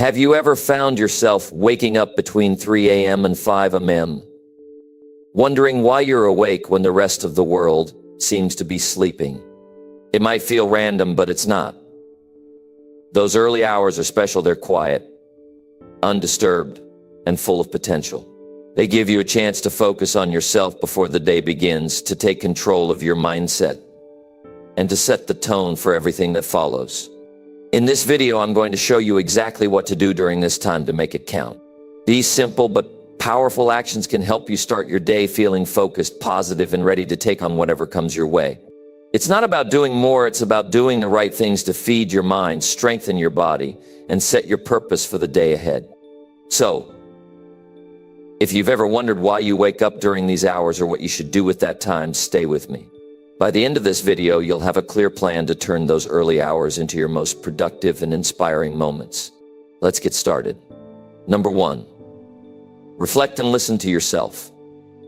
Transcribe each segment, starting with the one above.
Have you ever found yourself waking up between 3 a.m. and 5 a.m., wondering why you're awake when the rest of the world seems to be sleeping? It might feel random, but it's not. Those early hours are special. They're quiet, undisturbed, and full of potential. They give you a chance to focus on yourself before the day begins, to take control of your mindset, and to set the tone for everything that follows. In this video, I'm going to show you exactly what to do during this time to make it count. These simple but powerful actions can help you start your day feeling focused, positive, and ready to take on whatever comes your way. It's not about doing more, it's about doing the right things to feed your mind, strengthen your body, and set your purpose for the day ahead. So, if you've ever wondered why you wake up during these hours or what you should do with that time, stay with me. By the end of this video, you'll have a clear plan to turn those early hours into your most productive and inspiring moments. Let's get started. Number 1, reflect and listen to yourself.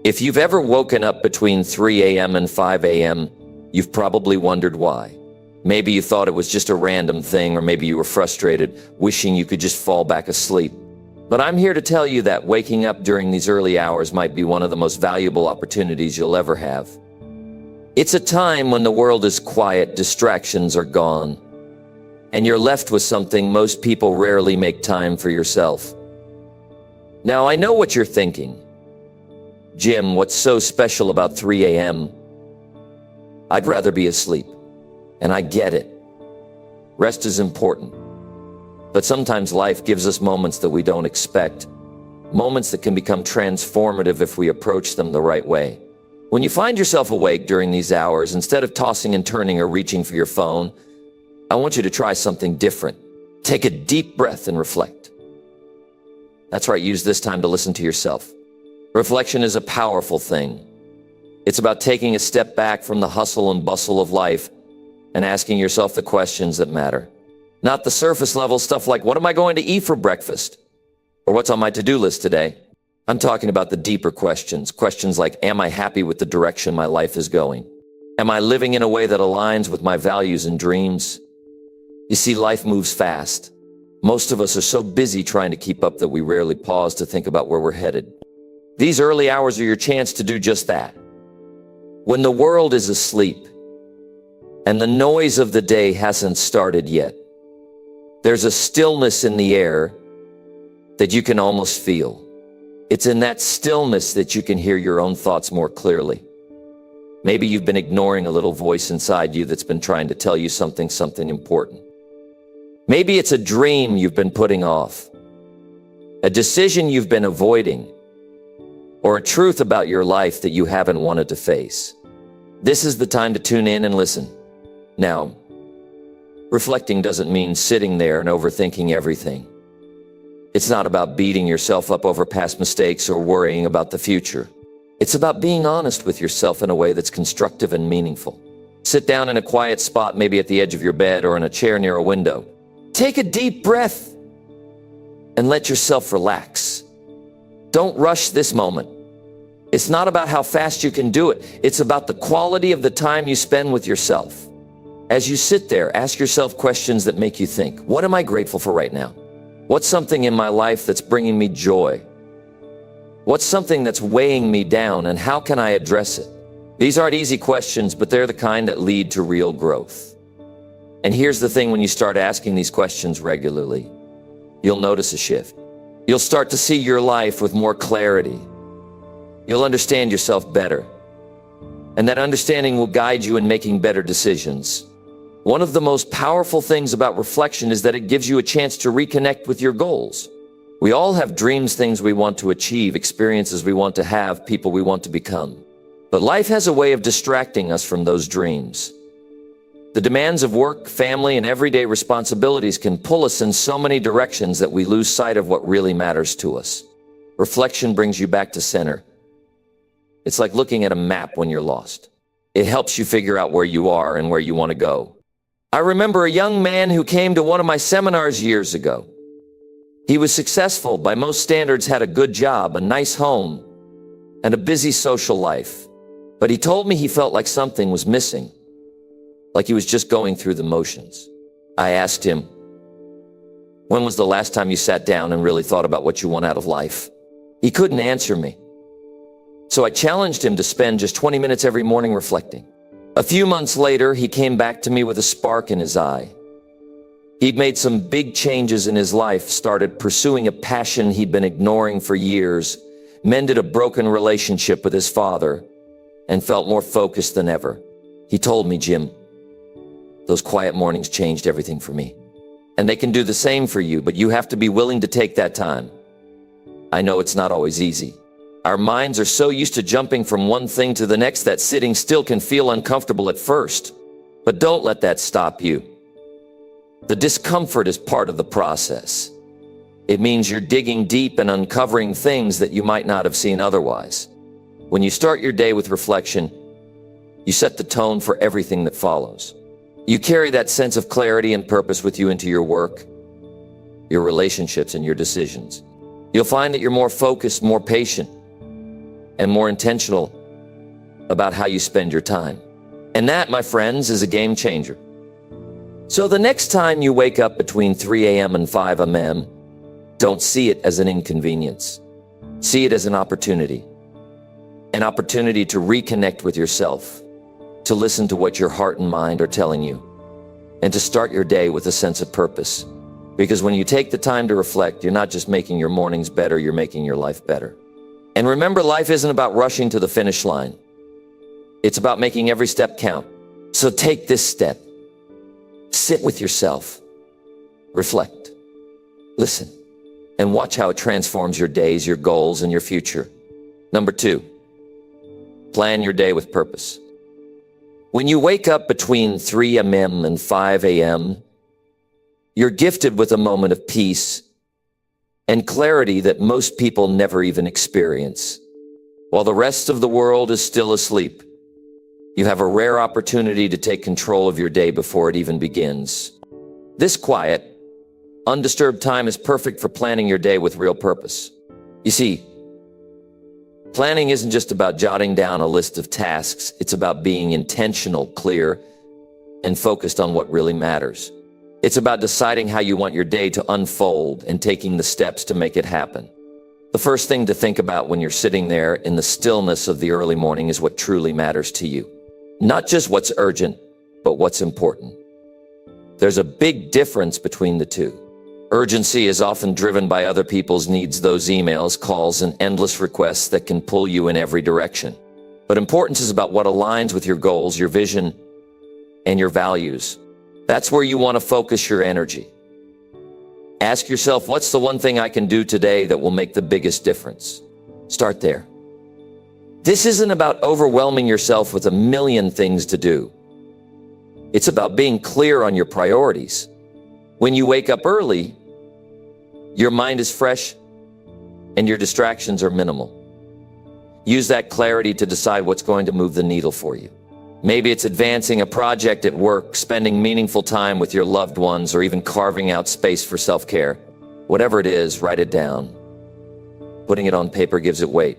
If you've ever woken up between 3 a.m. and 5 a.m., you've probably wondered why. Maybe you thought it was just a random thing, or maybe you were frustrated, wishing you could just fall back asleep. But I'm here to tell you that waking up during these early hours might be one of the most valuable opportunities you'll ever have. It's a time when the world is quiet, distractions are gone, and you're left with something most people rarely make time for: yourself. Now, I know what you're thinking. Jim, what's so special about 3 a.m.? I'd rather be asleep. And I get it. Rest is important. But sometimes life gives us moments that we don't expect, moments that can become transformative if we approach them the right way. When you find yourself awake during these hours, instead of tossing and turning or reaching for your phone, I want you to try something different. Take a deep breath and reflect. That's right, use this time to listen to yourself. Reflection is a powerful thing. It's about taking a step back from the hustle and bustle of life and asking yourself the questions that matter. Not the surface level stuff like, what am I going to eat for breakfast? Or what's on my to-do list today? I'm talking about the deeper questions. Questions like, am I happy with the direction my life is going? Am I living in a way that aligns with my values and dreams? You see, life moves fast. Most of us are so busy trying to keep up that we rarely pause to think about where we're headed. These early hours are your chance to do just that. When the world is asleep and the noise of the day hasn't started yet, there's a stillness in the air that you can almost feel. It's in that stillness that you can hear your own thoughts more clearly. Maybe you've been ignoring a little voice inside you that's been trying to tell you something important. Maybe it's a dream you've been putting off, a decision you've been avoiding, or a truth about your life that you haven't wanted to face. This is the time to tune in and listen. Now, reflecting doesn't mean sitting there and overthinking everything. It's not about beating yourself up over past mistakes or worrying about the future. It's about being honest with yourself in a way that's constructive and meaningful. Sit down in a quiet spot, maybe at the edge of your bed or in a chair near a window. Take a deep breath and let yourself relax. Don't rush this moment. It's not about how fast you can do it. It's about the quality of the time you spend with yourself. As you sit there, ask yourself questions that make you think. What am I grateful for right now? What's something in my life that's bringing me joy? What's something that's weighing me down, and how can I address it? These aren't easy questions, but they're the kind that lead to real growth. And here's the thing, when you start asking these questions regularly, you'll notice a shift. You'll start to see your life with more clarity. You'll understand yourself better. And that understanding will guide you in making better decisions. One of the most powerful things about reflection is that it gives you a chance to reconnect with your goals. We all have dreams, things we want to achieve, experiences we want to have, people we want to become. But life has a way of distracting us from those dreams. The demands of work, family, and everyday responsibilities can pull us in so many directions that we lose sight of what really matters to us. Reflection brings you back to center. It's like looking at a map when you're lost. It helps you figure out where you are and where you want to go. I remember a young man who came to one of my seminars years ago. He was successful by most standards, had a good job, a nice home, and a busy social life. But he told me he felt like something was missing, like he was just going through the motions. I asked him, When was the last time you sat down and really thought about what you want out of life? He couldn't answer me. So I challenged him to spend just 20 minutes every morning reflecting. A few months later, he came back to me with a spark in his eye. He'd made some big changes in his life, started pursuing a passion he'd been ignoring for years, mended a broken relationship with his father, and felt more focused than ever. He told me, "Jim, those quiet mornings changed everything for me. And they can do the same for you, but you have to be willing to take that time. I know it's not always easy. Our minds are so used to jumping from one thing to the next that sitting still can feel uncomfortable at first. But don't let that stop you. The discomfort is part of the process. It means you're digging deep and uncovering things that you might not have seen otherwise. When you start your day with reflection, you set the tone for everything that follows. You carry that sense of clarity and purpose with you into your work, your relationships, and your decisions. You'll find that you're more focused, more patient, and more intentional about how you spend your time. And that, my friends, is a game changer. So the next time you wake up between 3 a.m. and 5 a.m., don't see it as an inconvenience. See it as an opportunity to reconnect with yourself, to listen to what your heart and mind are telling you, and to start your day with a sense of purpose. Because when you take the time to reflect, you're not just making your mornings better, you're making your life better. And remember, life isn't about rushing to the finish line. It's about making every step count. So take this step. Sit with yourself. Reflect. Listen. And watch how it transforms your days, your goals, and your future. Number 2, plan your day with purpose. When you wake up between 3 a.m. and 5 a.m., you're gifted with a moment of peace and clarity that most people never even experience. While the rest of the world is still asleep, you have a rare opportunity to take control of your day before it even begins. This quiet, undisturbed time is perfect for planning your day with real purpose. You see, planning isn't just about jotting down a list of tasks. It's about being intentional, clear, and focused on what really matters. It's about deciding how you want your day to unfold and taking the steps to make it happen. The first thing to think about when you're sitting there in the stillness of the early morning is what truly matters to you. Not just what's urgent, but what's important. There's a big difference between the two. Urgency is often driven by other people's needs, those emails, calls, and endless requests that can pull you in every direction. But importance is about what aligns with your goals, your vision, and your values. That's where you want to focus your energy. Ask yourself, what's the one thing I can do today that will make the biggest difference? Start there. This isn't about overwhelming yourself with a million things to do. It's about being clear on your priorities. When you wake up early, your mind is fresh and your distractions are minimal. Use that clarity to decide what's going to move the needle for you. Maybe it's advancing a project at work, spending meaningful time with your loved ones, or even carving out space for self-care. Whatever it is, write it down. Putting it on paper gives it weight.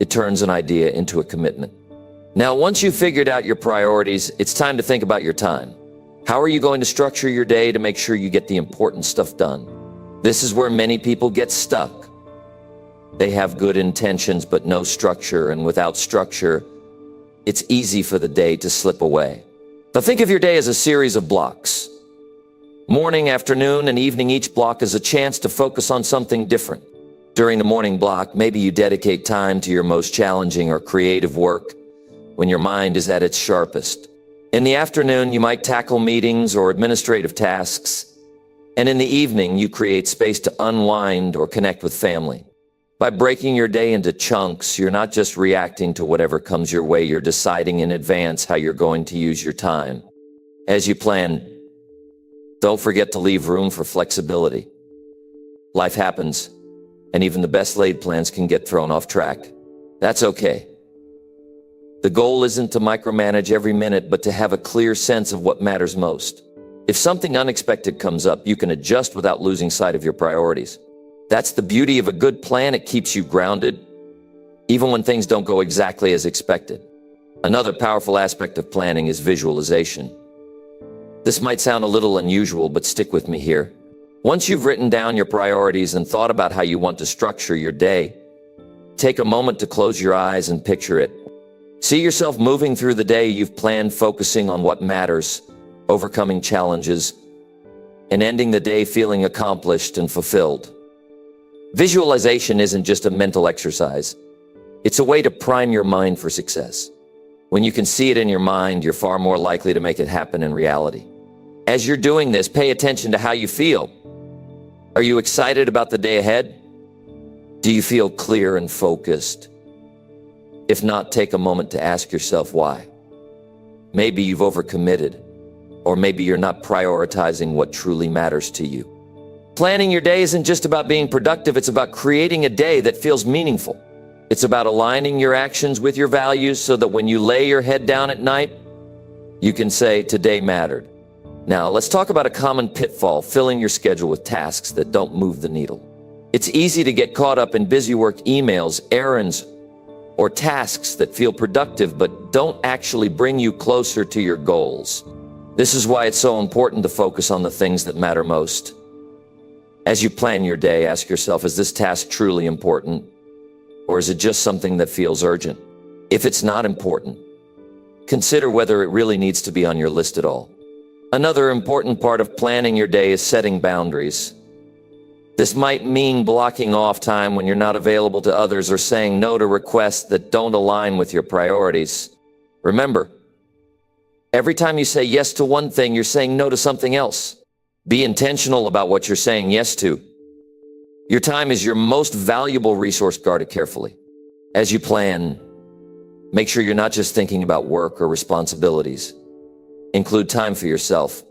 It turns an idea into a commitment. Now, once you've figured out your priorities, it's time to think about your time. How are you going to structure your day to make sure you get the important stuff done? This is where many people get stuck. They have good intentions, but no structure, and without structure, it's easy for the day to slip away. Now think of your day as a series of blocks. Morning, afternoon, and evening, each block is a chance to focus on something different. During the morning block, maybe you dedicate time to your most challenging or creative work when your mind is at its sharpest. In the afternoon, you might tackle meetings or administrative tasks. And in the evening, you create space to unwind or connect with family. By breaking your day into chunks, you're not just reacting to whatever comes your way, you're deciding in advance how you're going to use your time. As you plan, don't forget to leave room for flexibility. Life happens, and even the best laid plans can get thrown off track. That's okay. The goal isn't to micromanage every minute, but to have a clear sense of what matters most. If something unexpected comes up, you can adjust without losing sight of your priorities. That's the beauty of a good plan. It keeps you grounded, even when things don't go exactly as expected. Another powerful aspect of planning is visualization. This might sound a little unusual, but stick with me here. Once you've written down your priorities and thought about how you want to structure your day, take a moment to close your eyes and picture it. See yourself moving through the day you've planned, focusing on what matters, overcoming challenges, and ending the day feeling accomplished and fulfilled. Visualization isn't just a mental exercise. It's a way to prime your mind for success. When you can see it in your mind, you're far more likely to make it happen in reality. As you're doing this, pay attention to how you feel. Are you excited about the day ahead? Do you feel clear and focused? If not, take a moment to ask yourself why. Maybe you've overcommitted, or maybe you're not prioritizing what truly matters to you. Planning your day isn't just about being productive, it's about creating a day that feels meaningful. It's about aligning your actions with your values so that when you lay your head down at night, you can say, today mattered. Now, let's talk about a common pitfall, filling your schedule with tasks that don't move the needle. It's easy to get caught up in busy work emails, errands, or tasks that feel productive but don't actually bring you closer to your goals. This is why it's so important to focus on the things that matter most. As you plan your day, ask yourself, is this task truly important? Or is it just something that feels urgent? If it's not important, consider whether it really needs to be on your list at all. Another important part of planning your day is setting boundaries. This might mean blocking off time when you're not available to others or saying no to requests that don't align with your priorities. Remember, every time you say yes to one thing, you're saying no to something else. Be intentional about what you're saying yes to. Your time is your most valuable resource. Guard it carefully. As you plan, make sure you're not just thinking about work or responsibilities. Include time for yourself.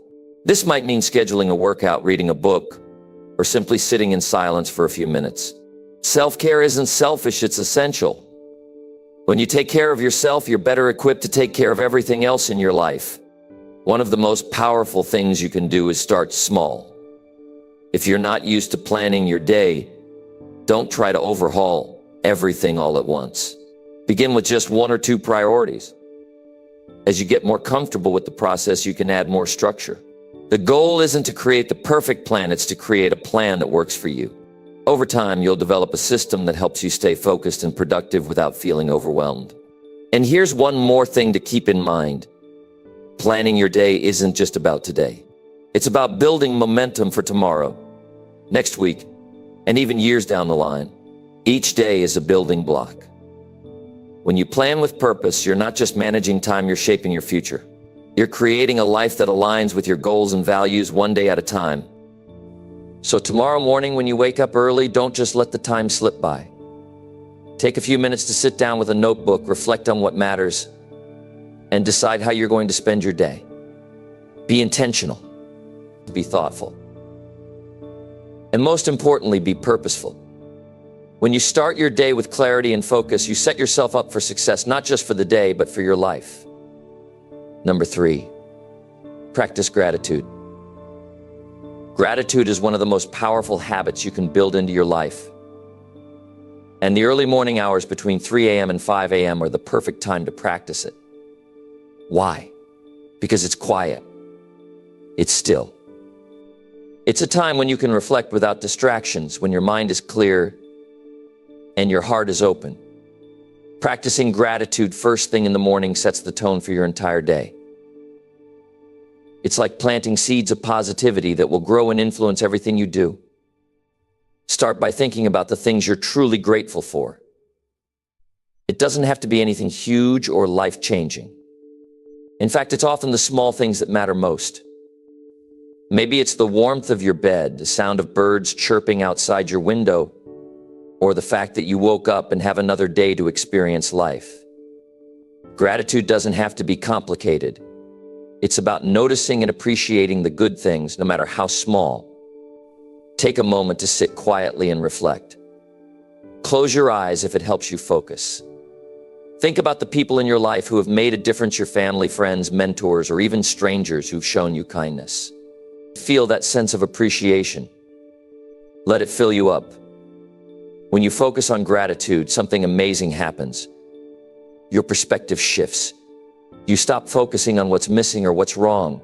This might mean scheduling a workout, reading a book, or simply sitting in silence for a few minutes. Self-care isn't selfish, it's essential. When you take care of yourself, you're better equipped to take care of everything else in your life. One of the most powerful things you can do is start small. If you're not used to planning your day, don't try to overhaul everything all at once. Begin with just one or two priorities. As you get more comfortable with the process, you can add more structure. The goal isn't to create the perfect plan, it's to create a plan that works for you. Over time, you'll develop a system that helps you stay focused and productive without feeling overwhelmed. And here's one more thing to keep in mind. Planning your day isn't just about today. It's about building momentum for tomorrow, next week, and even years down the line. Each day is a building block. When you plan with purpose, you're not just managing time, you're shaping your future. You're creating a life that aligns with your goals and values one day at a time. So tomorrow morning when you wake up early, don't just let the time slip by. Take a few minutes to sit down with a notebook, reflect on what matters, and decide how you're going to spend your day. Be intentional, be thoughtful, and most importantly, be purposeful. When you start your day with clarity and focus, you set yourself up for success, not just for the day, but for your life. Number 3, practice gratitude. Gratitude is one of the most powerful habits you can build into your life. And the early morning hours between 3 a.m. and 5 a.m. are the perfect time to practice it. Why? Because it's quiet. It's still. It's a time when you can reflect without distractions, when your mind is clear and your heart is open. Practicing gratitude first thing in the morning sets the tone for your entire day. It's like planting seeds of positivity that will grow and influence everything you do. Start by thinking about the things you're truly grateful for. It doesn't have to be anything huge or life-changing. In fact, it's often the small things that matter most. Maybe it's the warmth of your bed, the sound of birds chirping outside your window, or the fact that you woke up and have another day to experience life. Gratitude doesn't have to be complicated. It's about noticing and appreciating the good things, no matter how small. Take a moment to sit quietly and reflect. Close your eyes if it helps you focus. Think about the people in your life who have made a difference, your family, friends, mentors, or even strangers who've shown you kindness. Feel that sense of appreciation. Let it fill you up. When you focus on gratitude, something amazing happens. Your perspective shifts. You stop focusing on what's missing or what's wrong,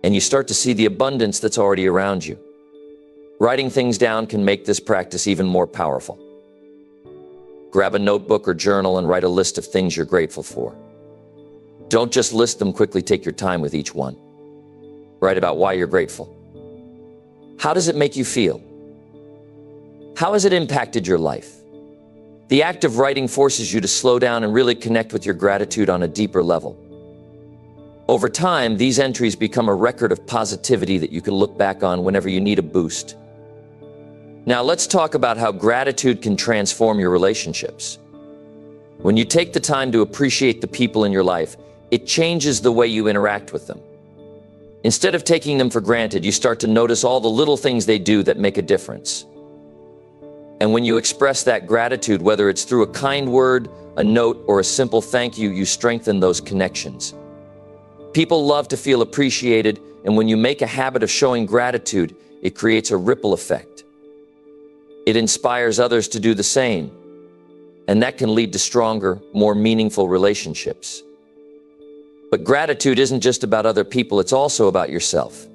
and you start to see the abundance that's already around you. Writing things down can make this practice even more powerful. Grab a notebook or journal and write a list of things you're grateful for. Don't just list them, quickly take your time with each one. Write about why you're grateful. How does it make you feel? How has it impacted your life? The act of writing forces you to slow down and really connect with your gratitude on a deeper level. Over time, these entries become a record of positivity that you can look back on whenever you need a boost. Now let's talk about how gratitude can transform your relationships. When you take the time to appreciate the people in your life, it changes the way you interact with them. Instead of taking them for granted, you start to notice all the little things they do that make a difference. And when you express that gratitude, whether it's through a kind word, a note, or a simple thank you, you strengthen those connections. People love to feel appreciated, and when you make a habit of showing gratitude, it creates a ripple effect. It inspires others to do the same, and that can lead to stronger, more meaningful relationships. But gratitude isn't just about other people, it's also about yourself.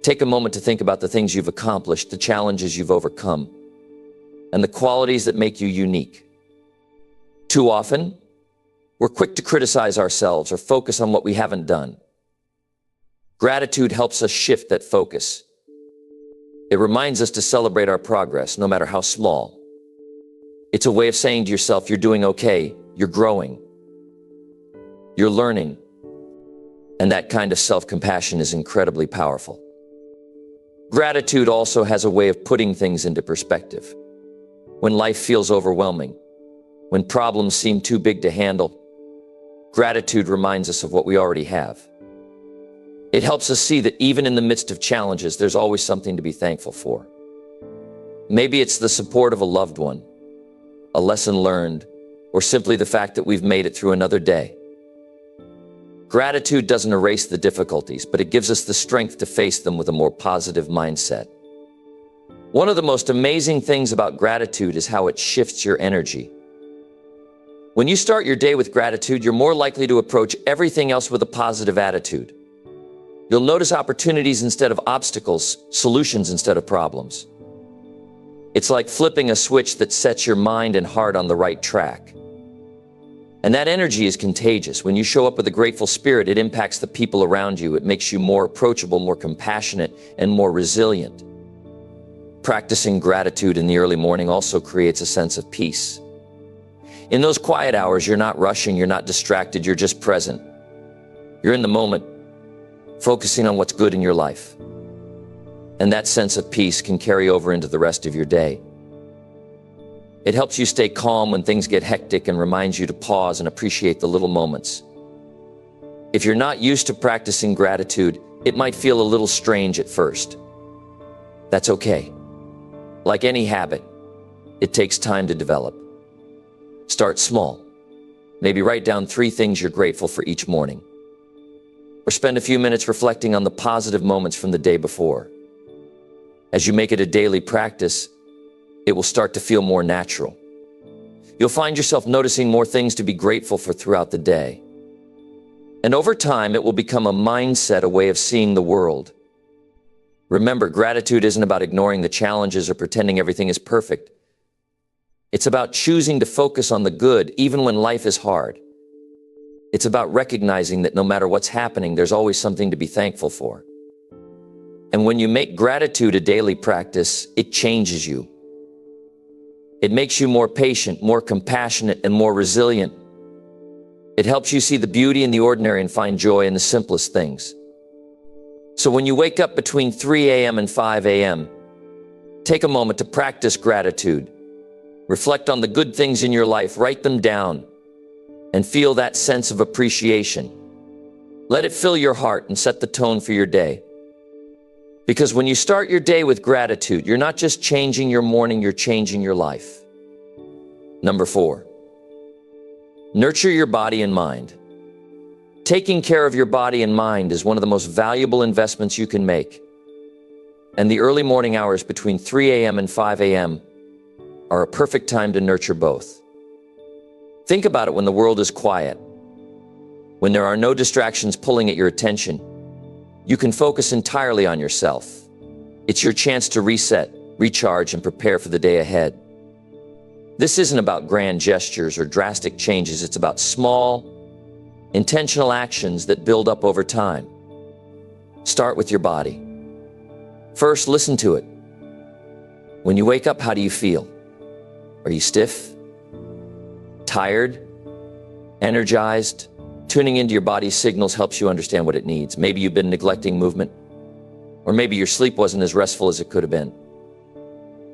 Take a moment to think about the things you've accomplished, the challenges you've overcome, and the qualities that make you unique. Too often, we're quick to criticize ourselves or focus on what we haven't done. Gratitude helps us shift that focus. It reminds us to celebrate our progress, no matter how small. It's a way of saying to yourself, you're doing okay, you're growing, you're learning. And that kind of self-compassion is incredibly powerful. Gratitude also has a way of putting things into perspective. When life feels overwhelming, when problems seem too big to handle, gratitude reminds us of what we already have. It helps us see that even in the midst of challenges, there's always something to be thankful for. Maybe it's the support of a loved one, a lesson learned, or simply the fact that we've made it through another day. Gratitude doesn't erase the difficulties, but it gives us the strength to face them with a more positive mindset. One of the most amazing things about gratitude is how it shifts your energy. When you start your day with gratitude, you're more likely to approach everything else with a positive attitude. You'll notice opportunities instead of obstacles, solutions instead of problems. It's like flipping a switch that sets your mind and heart on the right track. And that energy is contagious. When you show up with a grateful spirit, it impacts the people around you. It makes you more approachable, more compassionate, and more resilient. Practicing gratitude in the early morning also creates a sense of peace. In those quiet hours, you're not rushing, you're not distracted, you're just present. You're in the moment, focusing on what's good in your life. And that sense of peace can carry over into the rest of your day. It helps you stay calm when things get hectic and reminds you to pause and appreciate the little moments. If you're not used to practicing gratitude, it might feel a little strange at first. That's okay. Like any habit, it takes time to develop. Start small. Maybe write down 3 things you're grateful for each morning. Or spend a few minutes reflecting on the positive moments from the day before. As you make it a daily practice, it will start to feel more natural. You'll find yourself noticing more things to be grateful for throughout the day. And over time, it will become a mindset, a way of seeing the world. Remember, gratitude isn't about ignoring the challenges or pretending everything is perfect. It's about choosing to focus on the good, even when life is hard. It's about recognizing that no matter what's happening, there's always something to be thankful for. And when you make gratitude a daily practice, it changes you. It makes you more patient, more compassionate, and more resilient. It helps you see the beauty in the ordinary and find joy in the simplest things. So when you wake up between 3 a.m. and 5 a.m., take a moment to practice gratitude. Reflect on the good things in your life, write them down, and feel that sense of appreciation. Let it fill your heart and set the tone for your day. Because when you start your day with gratitude, you're not just changing your morning, you're changing your life. Number 4, nurture your body and mind. Taking care of your body and mind is one of the most valuable investments you can make. And the early morning hours between 3 a.m. and 5 a.m. are a perfect time to nurture both. Think about it when the world is quiet. When there are no distractions pulling at your attention, you can focus entirely on yourself. It's your chance to reset, recharge, and prepare for the day ahead. This isn't about grand gestures or drastic changes. It's about small, intentional actions that build up over time. Start with your body. First, listen to it. When you wake up, how do you feel? Are you stiff? Tired? Energized? Tuning into your body's signals helps you understand what it needs. Maybe you've been neglecting movement, or maybe your sleep wasn't as restful as it could have been.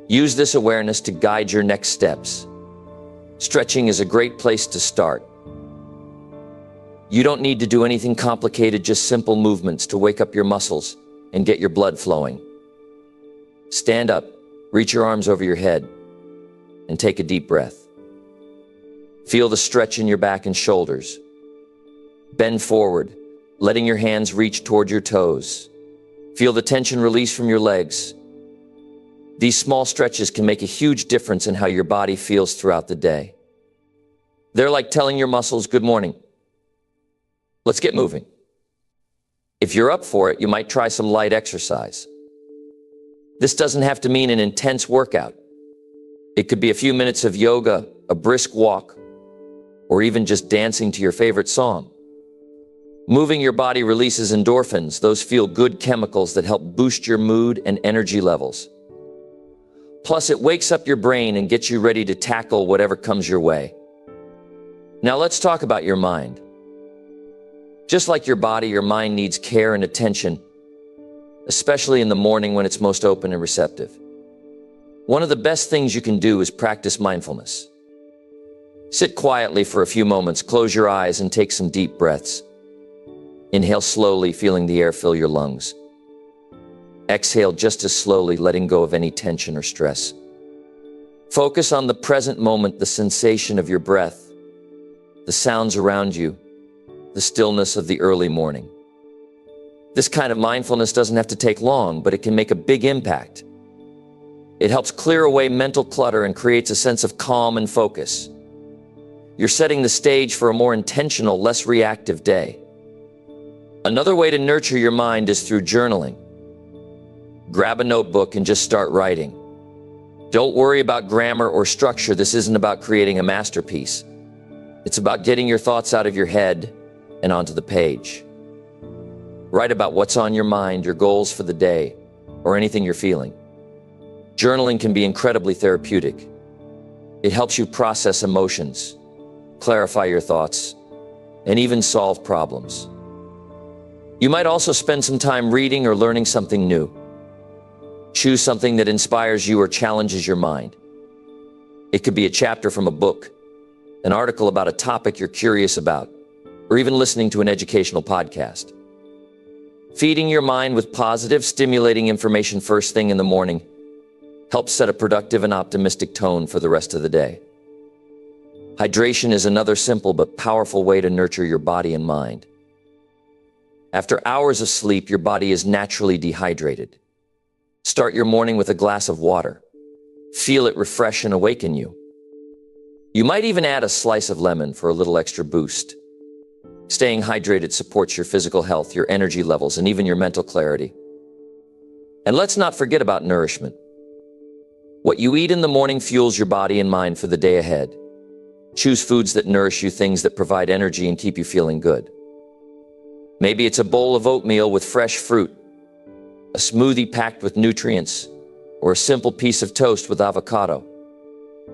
Use this awareness to guide your next steps. Stretching is a great place to start. You don't need to do anything complicated, just simple movements to wake up your muscles and get your blood flowing. Stand up, reach your arms over your head, and take a deep breath. Feel the stretch in your back and shoulders. Bend forward, letting your hands reach toward your toes. Feel the tension release from your legs. These small stretches can make a huge difference in how your body feels throughout the day. They're like telling your muscles, good morning. Let's get moving. If you're up for it, you might try some light exercise. This doesn't have to mean an intense workout. It could be a few minutes of yoga, a brisk walk, or even just dancing to your favorite song. Moving your body releases endorphins, those feel-good chemicals that help boost your mood and energy levels. Plus, it wakes up your brain and gets you ready to tackle whatever comes your way. Now let's talk about your mind. Just like your body, your mind needs care and attention, especially in the morning when it's most open and receptive. One of the best things you can do is practice mindfulness. Sit quietly for a few moments, close your eyes, and take some deep breaths. Inhale slowly, feeling the air fill your lungs. Exhale just as slowly, letting go of any tension or stress. Focus on the present moment, the sensation of your breath, the sounds around you, the stillness of the early morning. This kind of mindfulness doesn't have to take long, but it can make a big impact. It helps clear away mental clutter and creates a sense of calm and focus. You're setting the stage for a more intentional, less reactive day. Another way to nurture your mind is through journaling. Grab a notebook and just start writing. Don't worry about grammar or structure. This isn't about creating a masterpiece. It's about getting your thoughts out of your head and onto the page. Write about what's on your mind, your goals for the day, or anything you're feeling. Journaling can be incredibly therapeutic. It helps you process emotions, clarify your thoughts, and even solve problems. You might also spend some time reading or learning something new. Choose something that inspires you or challenges your mind. It could be a chapter from a book, an article about a topic you're curious about, or even listening to an educational podcast. Feeding your mind with positive, stimulating information first thing in the morning helps set a productive and optimistic tone for the rest of the day. Hydration is another simple but powerful way to nurture your body and mind. After hours of sleep, your body is naturally dehydrated. Start your morning with a glass of water. Feel it refresh and awaken you. You might even add a slice of lemon for a little extra boost. Staying hydrated supports your physical health, your energy levels, and even your mental clarity. And let's not forget about nourishment. What you eat in the morning fuels your body and mind for the day ahead. Choose foods that nourish you, things that provide energy and keep you feeling good. Maybe it's a bowl of oatmeal with fresh fruit, a smoothie packed with nutrients, or a simple piece of toast with avocado.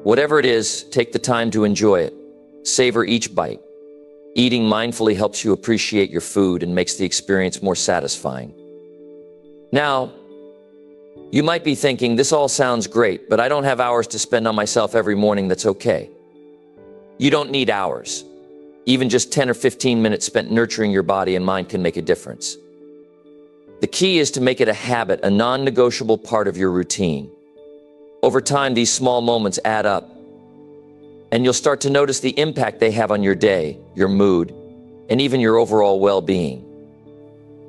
Whatever it is, take the time to enjoy it. Savor each bite. Eating mindfully helps you appreciate your food and makes the experience more satisfying. Now, you might be thinking, this all sounds great, but I don't have hours to spend on myself every morning. That's okay. You don't need hours. Even just 10 or 15 minutes spent nurturing your body and mind can make a difference. The key is to make it a habit, a non-negotiable part of your routine. Over time, these small moments add up, and you'll start to notice the impact they have on your day, your mood, and even your overall well-being.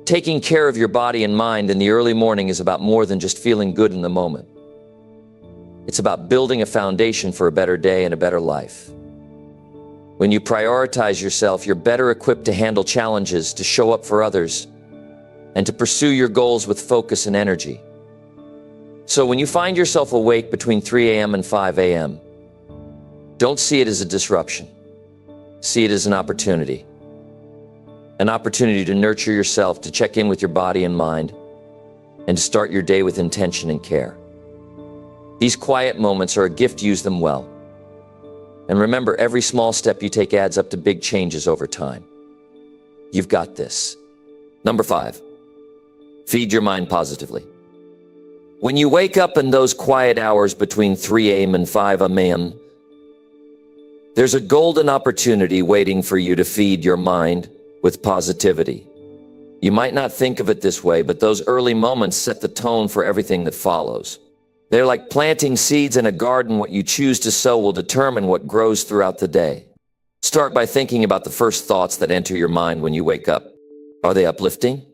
Taking care of your body and mind in the early morning is about more than just feeling good in the moment. It's about building a foundation for a better day and a better life. When you prioritize yourself, you're better equipped to handle challenges, to show up for others, and to pursue your goals with focus and energy. So when you find yourself awake between 3 a.m. and 5 a.m., don't see it as a disruption. See it as an opportunity. An opportunity to nurture yourself, to check in with your body and mind, and to start your day with intention and care. These quiet moments are a gift. Use them well. And remember, every small step you take adds up to big changes over time. You've got this. Number 5, feed your mind positively. When you wake up in those quiet hours between 3 a.m. and 5 a.m., there's a golden opportunity waiting for you to feed your mind with positivity. You might not think of it this way, but those early moments set the tone for everything that follows. They're like planting seeds in a garden. What you choose to sow will determine what grows throughout the day. Start by thinking about the first thoughts that enter your mind when you wake up. Are they uplifting?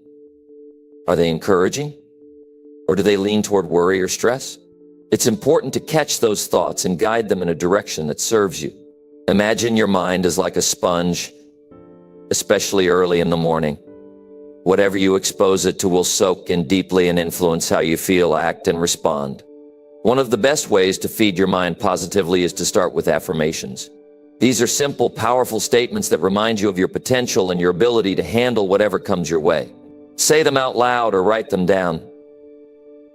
Are they encouraging? Or do they lean toward worry or stress? It's important to catch those thoughts and guide them in a direction that serves you. Imagine your mind as like a sponge, especially early in the morning. Whatever you expose it to will soak in deeply and influence how you feel, act, and respond. One of the best ways to feed your mind positively is to start with affirmations. These are simple, powerful statements that remind you of your potential and your ability to handle whatever comes your way. Say them out loud or write them down.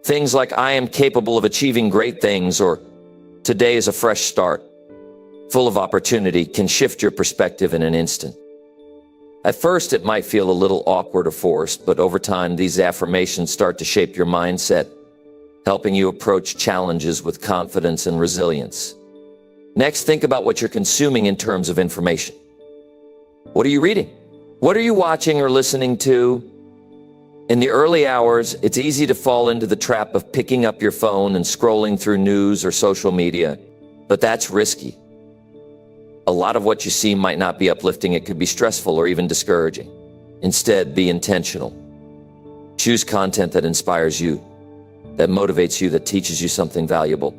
Things like, I am capable of achieving great things, or today is a fresh start, full of opportunity, can shift your perspective in an instant. At first, it might feel a little awkward or forced, but over time, these affirmations start to shape your mindset, helping you approach challenges with confidence and resilience. Next, think about what you're consuming in terms of information. What are you reading? What are you watching or listening to? In the early hours, it's easy to fall into the trap of picking up your phone and scrolling through news or social media, but that's risky. A lot of what you see might not be uplifting. It could be stressful or even discouraging. Instead, be intentional. Choose content that inspires you, that motivates you, that teaches you something valuable.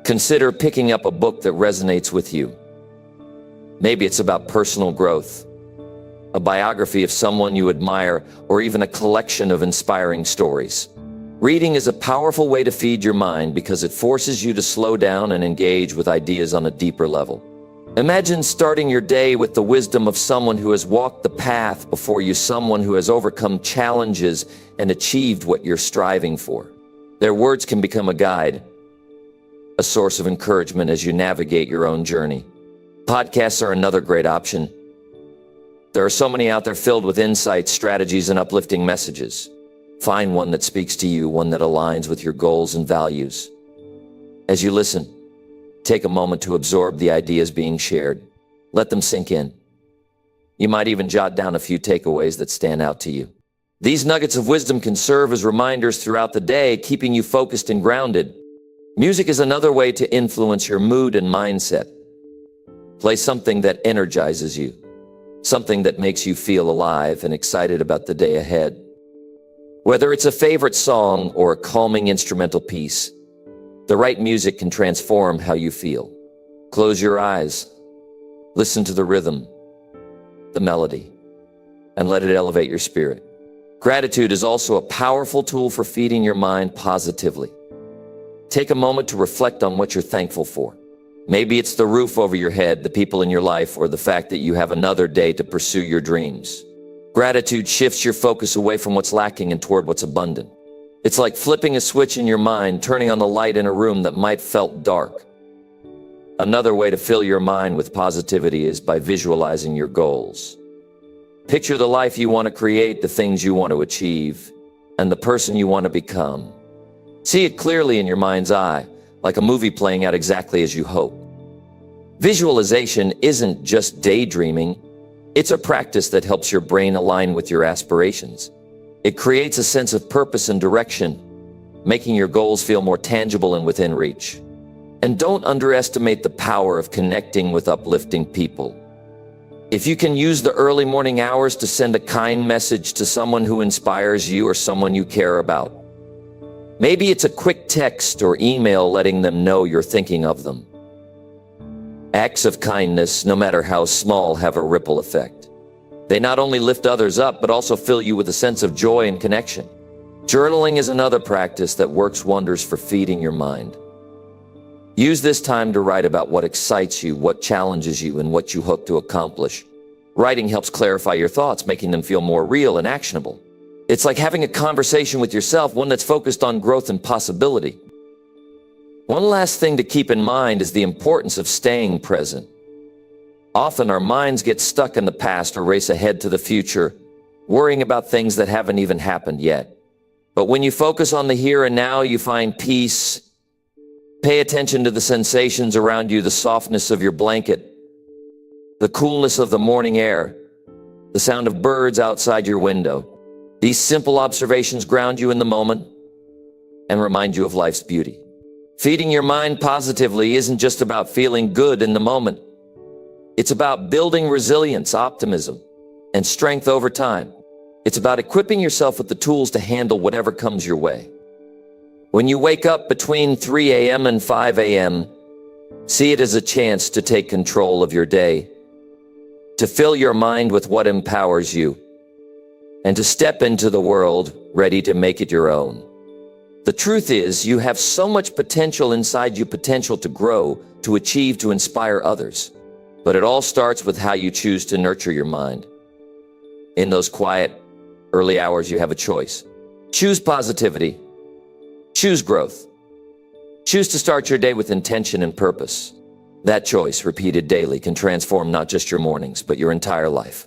Consider picking up a book that resonates with you. Maybe it's about personal growth, a biography of someone you admire, or even a collection of inspiring stories. Reading is a powerful way to feed your mind because it forces you to slow down and engage with ideas on a deeper level. Imagine starting your day with the wisdom of someone who has walked the path before you, someone who has overcome challenges and achieved what you're striving for. Their words can become a guide, a source of encouragement as you navigate your own journey. Podcasts are another great option. There are so many out there filled with insights, strategies, and uplifting messages. Find one that speaks to you, one that aligns with your goals and values. As you listen, take a moment to absorb the ideas being shared. Let them sink in. You might even jot down a few takeaways that stand out to you. These nuggets of wisdom can serve as reminders throughout the day, keeping you focused and grounded. Music is another way to influence your mood and mindset. Play something that energizes you, something that makes you feel alive and excited about the day ahead. Whether it's a favorite song or a calming instrumental piece, the right music can transform how you feel. Close your eyes, listen to the rhythm, the melody, and let it elevate your spirit. Gratitude is also a powerful tool for feeding your mind positively. Take a moment to reflect on what you're thankful for. Maybe it's the roof over your head, the people in your life, or the fact that you have another day to pursue your dreams. Gratitude shifts your focus away from what's lacking and toward what's abundant. It's like flipping a switch in your mind, turning on the light in a room that might felt dark. Another way to fill your mind with positivity is by visualizing your goals. Picture the life you want to create, the things you want to achieve, and the person you want to become. See it clearly in your mind's eye, like a movie playing out exactly as you hope. Visualization isn't just daydreaming. It's a practice that helps your brain align with your aspirations. It creates a sense of purpose and direction, making your goals feel more tangible and within reach. And don't underestimate the power of connecting with uplifting people. If you can use the early morning hours to send a kind message to someone who inspires you or someone you care about, maybe it's a quick text or email letting them know you're thinking of them. Acts of kindness, no matter how small, have a ripple effect. They not only lift others up, but also fill you with a sense of joy and connection. Journaling is another practice that works wonders for feeding your mind. Use this time to write about what excites you, what challenges you, and what you hope to accomplish. Writing helps clarify your thoughts, making them feel more real and actionable. It's like having a conversation with yourself, one that's focused on growth and possibility. One last thing to keep in mind is the importance of staying present. Often our minds get stuck in the past or race ahead to the future, worrying about things that haven't even happened yet. But when you focus on the here and now, you find peace. Pay attention to the sensations around you, the softness of your blanket, the coolness of the morning air, the sound of birds outside your window. These simple observations ground you in the moment and remind you of life's beauty. Feeding your mind positively isn't just about feeling good in the moment. It's about building resilience, optimism, and strength over time. It's about equipping yourself with the tools to handle whatever comes your way. When you wake up between 3 a.m. and 5 a.m., see it as a chance to take control of your day, to fill your mind with what empowers you, and to step into the world ready to make it your own. The truth is, you have so much potential inside you, potential to grow, to achieve, to inspire others. But it all starts with how you choose to nurture your mind. In those quiet, early hours, you have a choice. Choose positivity. Choose growth. Choose to start your day with intention and purpose. That choice, repeated daily, can transform not just your mornings, but your entire life.